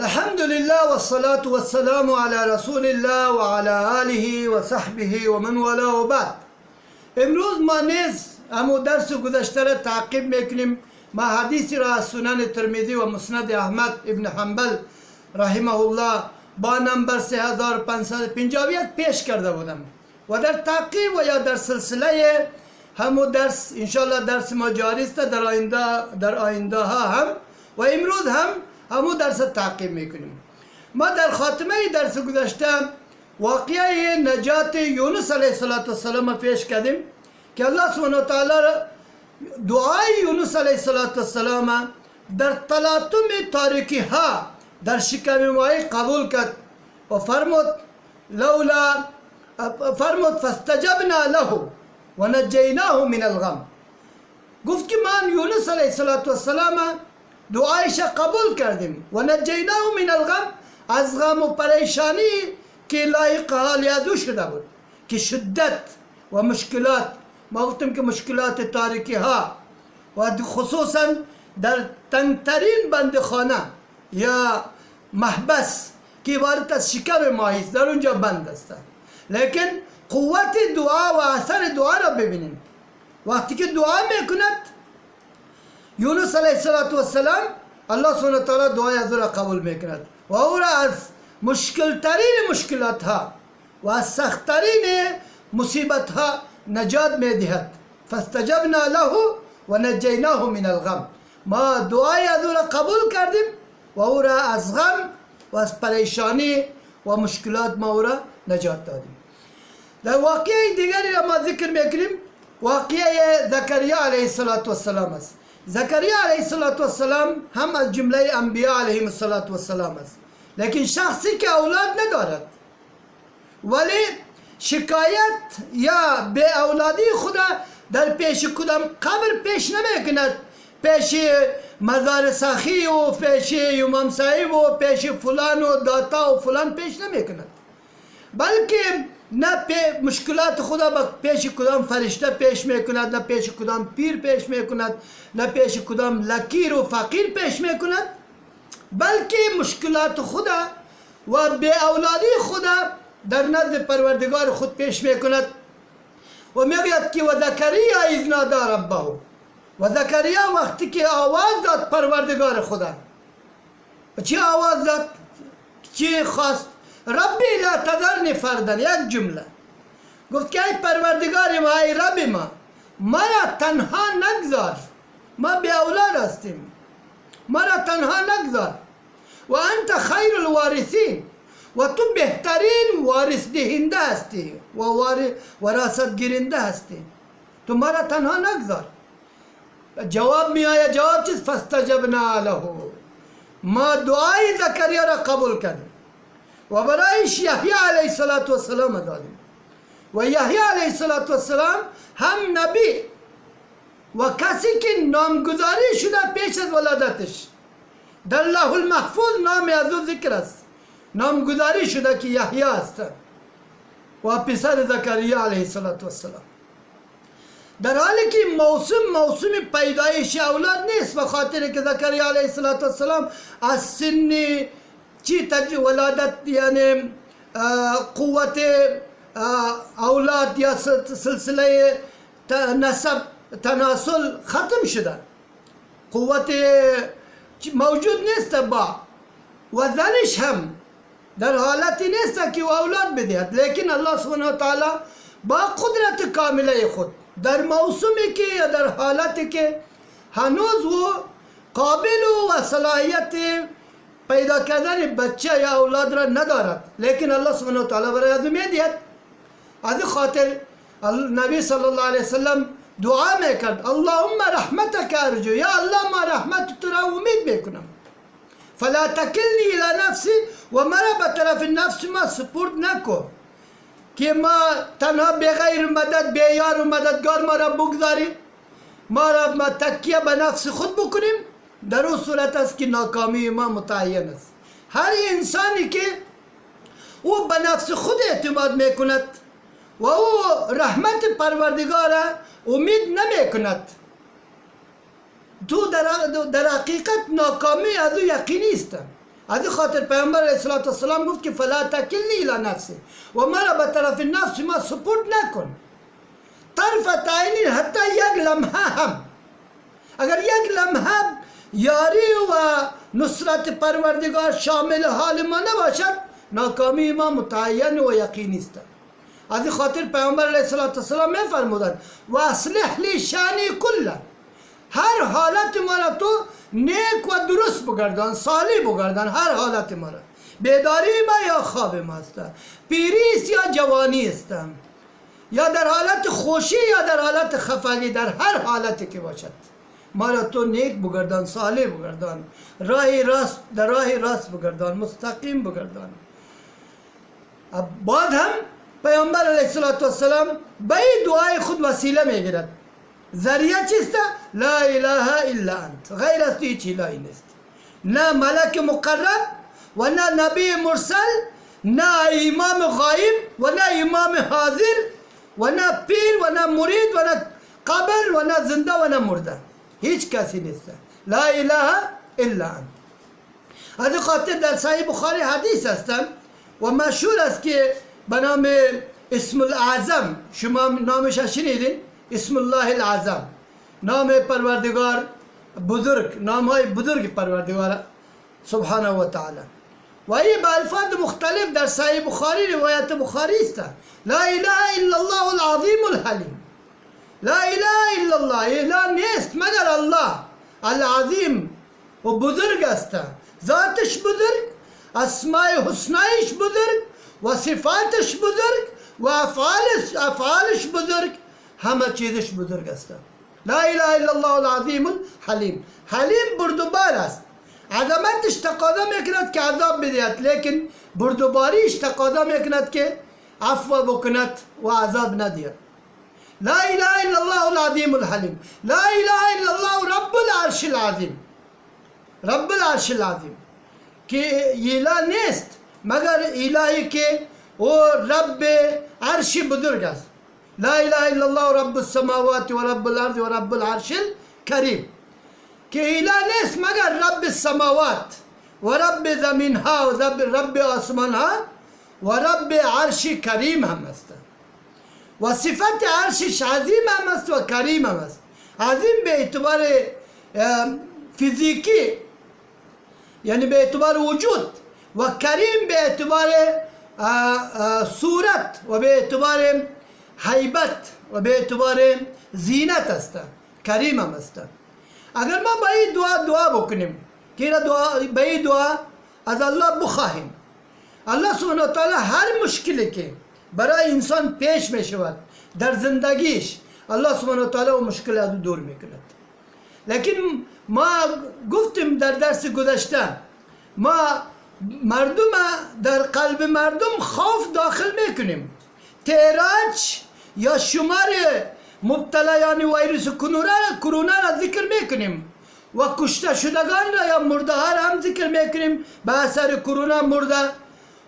الحمد لله والصلاة والسلام على رسول الله و على آله و صحبه و من والاه و بعد. امروز ما نیز همو درس گذشته را تعقیب میکنیم. ما حدیثی را از سنن ترمذی و مسند احمد ابن حنبل رحمه الله با نمبر 3551 پیش کرده بودم و در تعقیب و یا در سلسله همو درس انشاءالله درس ما جاری است در آینده ها هم و امروز هم همو درس تعقیب میکنیم. ما در خاتمه درس گذشته واقعه نجات یونس علیه السلام پیش کردیم که الله سبحانه و تعالی دعای یونس علیه السلام در تلاطم تاریکی ها در شکم ماهی قبول کرد و فرمود فاستجبنا له و نجیناه من الغم. گفت که من یونس علیه السلام دعایش قبول کردیم و نجیناه من الغم، از غم و پریشانی که لایق حال یادو شده بود که شدت و مشکلات، ما گفتیم که مشکلات تاریکی ها و خصوصا در تنگترین بندخانه یا محبس که عبارت از شکم ماهی است، در اونجا بند است. لیکن قوت دعا و اثر دعا را ببینیم. وقتی که دعا میکند یونس علیه السلام، الله سبحانه و تعالی دعای از او را قبول میکند و او را از مشکل ترین مشکلات ها و از سخت ترین مصیبت ها نجات میدهد. فاستجبنا له و نجیناه من الغم. ما دعای از او را قبول کردیم و او را از غم و از پریشانی و مشکلات ما او را نجات دادیم. در واقعه دیگری را ما ذکر میکنیم، واقعه زکریا علیه السلام است. زکریا علیه السلام هم از جمله انبیاء علیهم السلام است، لیکن شخصی که اولاد ندارد ولی شکایت یا به اولادی خدا در پیش کدام قبر پیش نمیکند، پیش مزار سخی و پیش امام صاحب و پیش فلان و داتا و فلان پیش نمیکند، بلکه نه مشکلات خدا با پیش کدام فرشته پیش میکند، نه پیش کدام پیر پیش میکند، نه پیش کدام لکیر و فقیر پیش میکند، بلکه مشکلات خدا و به اولادی خدا در نزد پروردگار خود پیش میکند و میگوید که و زکریا اذ نادی ربه، و زکریا وقتی که آواز داد پروردگار خدا، چه آواز داد؟ چه خواست؟ ربی لا تذرنی فردن، یک جمله گفت که ای پروردگار ما، ای رب ما، مرا تنها نگذار، ما به اولاد هستیم، مرا تنها نگذار و انت خیر الوارثین، و تو بهترین وارث دهنده هستی و وراثت گیرنده هستی، تو مرا تنها نگذار. جواب می آید، جواب چیست؟ فاستجبنا له، ما دعای زکریا را قبول کردیم و برایش یحیی علیه السلام دادیم و یحیی علیه السلام هم نبی و کسی که نامگذاری شده پیش از ولادتش در لوح المحفوظ نام از او ذکر است، نامگذاری شده که یحیی است و پسر زکریا علیه السلام، در حالی که موسم پیدایش اولاد نیست، به خاطر که زکریا علیه السلام از سن ولادت یعنی قوت اولاد یا سلسله نسب تناسل ختم شده، قوت موجود نیست با و زنش هم در حالتی نیست که اولاد بدهد، لیکن الله سبحانه و تعالی با قدرت کامله خود در موسمی که یا در حالتی که هنوز و قابل و صلاحیت پیدا کردن بچه یا اولاد را ندارد، لیکن الله سبحانه و تعالی برای از میدهد. از خاطر نبی صلی الله علیه وسلم دعا میکرد، اللهم رحمتک ارجو، یا الله ما رحمت تو را امید میکنم، فلا تکلنی الی نفسی، و مرا به طرف نفس ما سپرد نکو که ما تنها بغیر مدد، بی یار و مددگار ما را بگذاری، ما تکیه به نفس خود بکنیم، در اون صورت است که ناکامی ما متعین است. هر انسانی که او به نفس خود اعتماد میکند و او رحمت پروردگار امید نمیکند، تو در حقیقت ناکامی از او یقینی است. از این خاطر پیامبر علیه السلام گفت که فلا تکلنی الی نفسی و مرا به طرف نفس ما سپورت نکن طرفت عینی، حتی یک لمحه هم. اگر یک لمحه یاری و نصرت پروردگار شامل حال ما نباشد، ناکامی ما متعین و یقینی است. از این خاطر پیامبر علیه السلام می فرمودند و اصلح لی شانی کله، هر حالت ما را تو نیک و درست بگردان، صالح بگردان. هر حالت ما را، بیداری ما یا خواب ما است، پیری است یا جوانی است، یا در حالت خوشی یا در حالت خفگی، در هر حالتی که باشد ما را تو نیک بگردان، صالح بگردان، راه راست، در راه راست بگردان، مستقیم بگردان. بعد هم پیامبر علیه السلام به این دعای خود وسیله میگیرد. ذریعه چیست؟ لا اله الا انت، غیر از تو هیچ الهی نیست. نه ملک مقرب و نه نبی مرسل، نه امام غایب و نه امام حاضر و نه پیر و نه مرید و نه قبر و نه زنده و نه مرده، هیچ کسی نیست. لا اله الا انت. از این خاطر در صحیح بخاری حدیث هستم و مشهور است که به نام اسم الاعظم، شما نامش شنیدین؟ اسم الله العظم، نام پروردگار بزرگ، نام های بزرگ پروردگار سبحانه و تعالی. و این به الفاظ مختلف در صحیح بخاری، روایت بخاری است. لا اله الا الله العظیم الحلیم. لا اله الا الله، اله نیست مگر الله العظیم و بزرگ است. ذاتش بزرگ، اسماء حسنایش بزرگ و صفاتش بزرگ و افعالش بزرگ، همه چیزش بزرگ است. لا اله الا الله العظیم الحلیم. حلیم بردبار است. عظمتش تقاضا میکند که عذاب بدهد، لیکن بردباریش تقاضا میکند که عفو بکند و عذاب ندهد. لا اله الا الله العظیم الحلیم. لا اله الا الله رب العرش العظیم. رب العرش العظیم که اله نیست مگر الهی که او رب عرش بزرگ است. لا اله الا الله رب السماوات و رب الارض و رب العرش الکریم، که اله نیست مگر رب السماوات و رب زمین ها و رب آسمان ها و رب عرش کریم هم است. و صفت عرشش عظیم هم است و کریم هم است. عظیم به اعتبار فیزیکی، یعنی به اعتبار وجود، و کریم به اعتبار صورت و به اعتبار هیبت و به اعتبار زینت است. کریم هم است. اگر ما به این دعا بکنیم که به این دعا از الله بخواهیم، الله سبحانه و تعالی هر مشکلی که برای انسان پیش می شود در زندگیش، الله سبحانه و تعالی و مشکل از دور میکند. لیکن ما گفتیم در درس گذشته، ما مردم در قلب مردم خوف داخل میکنیم. تعراج یا شمار مبتلایان ویروس کرونا را ذکر میکنیم و کشته شدگان را یا مرده ها را هم ذکر میکنیم، به اثر کرونا مرده،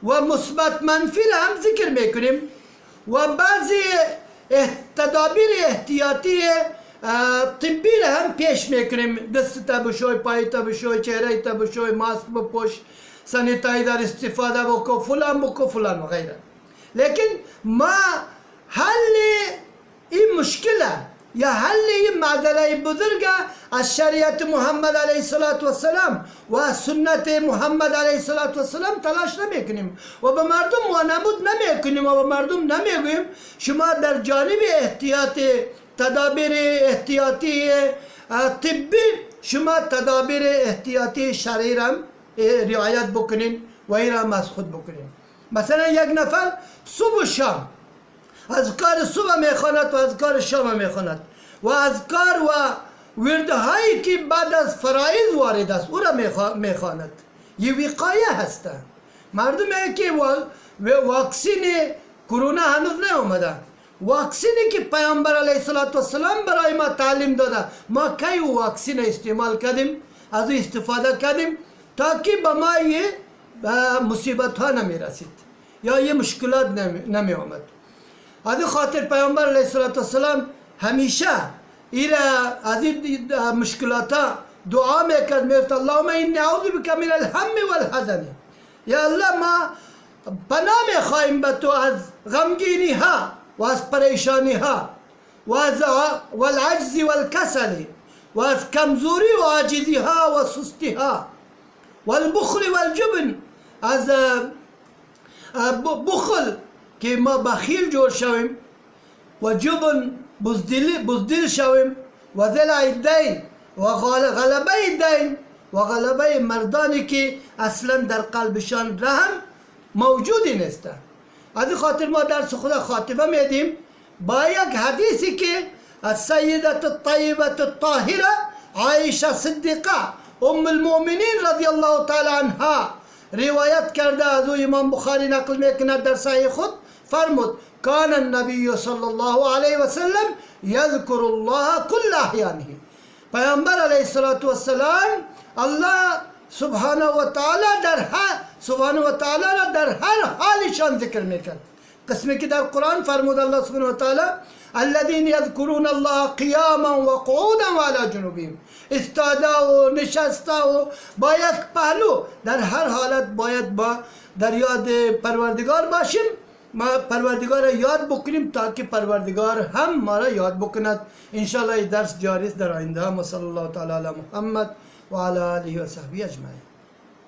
و مثبت منفی را هم ذکر میکنیم و بعضی تدابیر احتیاطی طبی را هم پیش میکنیم. دست تا بشوی، پای تا بشوی، چهره تا بشوی، ماسک بپوش، سانیتایزر استفاده بکو، فلان بکو، فلان و غیره. لیکن ما حل این مشکل یا حل این معضله بزرگ از شریعت محمد علیه السلام و سنت محمد علیه السلام تلاش نمیکنیم و به مردم وانمود نمیکنیم و به مردم نمیگوییم شما در جانب احتیاط تدابیر احتیاطی طبی، شما تدابیر احتیاطی شرعی را رعایت بکنین و این را از خود بکنین. مثلا یک نفر صبح و شام اذکار صبح میخواند و اذکار شام میخواند و اذکار و وردهایی که بعد از فرائض وارد است او را میخواند. یه وقایه هست. مردم که واکسین کرونا هنوز نیامده، واکسینی که پیامبر علیه السلام برای ما تعلیم داده، ما کی واکسین استعمال کردیم، از او استفاده کردیم تا که به ما یه مصیبت ها نمی رسید یا یه مشکلات نمی آمد. از این خاطر پیامبر علیه السلام همیشه از این مشکلات ها دعا میکرد میگفت اللهم انی اعوذ بک من الهم والحزن. یا الله ما پناه میخواهیم به تو از غمگینی ها و از پریشانی ها و از والعجز والکسل و از کمزوری و عاجزی ها و سستی ها والبخل والجبن، از بخل که ما بخیل جور شویم و جبن بزدل شویم و ذل الدین و غلبه الدین و غلبه مردانی که اصلا در قلبشان رحم موجودی نیست. از خاطر ما درس خدا خاتمه میدیم با یک حدیثی که از سیدت الطیبه الطاهره عایشه صدیقه ام المؤمنین رضی الله تعالی عنها روایت کرده، از امام بخاری نقل میکند در صحیح خود فرمود کان النبی صلی الله علیه و سلم یذکر الله کل احیانه. پیامبر علیه السلام الله سبحانه و تعالی را در هر حالشان ذکر میکرد. قسمی که در قرآن فرمود الله سبحانه و تعالی الذين يذكرون الله قياما وقعودا وعلى جنوبهم، استاده و نشسته و با یک پهلو در هر حالت باید در یاد پروردگار باشیم، ما پروردگار را یاد بکنیم تاکه پروردگار هم ما را یاد بکند. انشاءالله این درس جاری است در آینده. و صلی الله تعالی علی محمد و علی آله و صحبه اجمعین.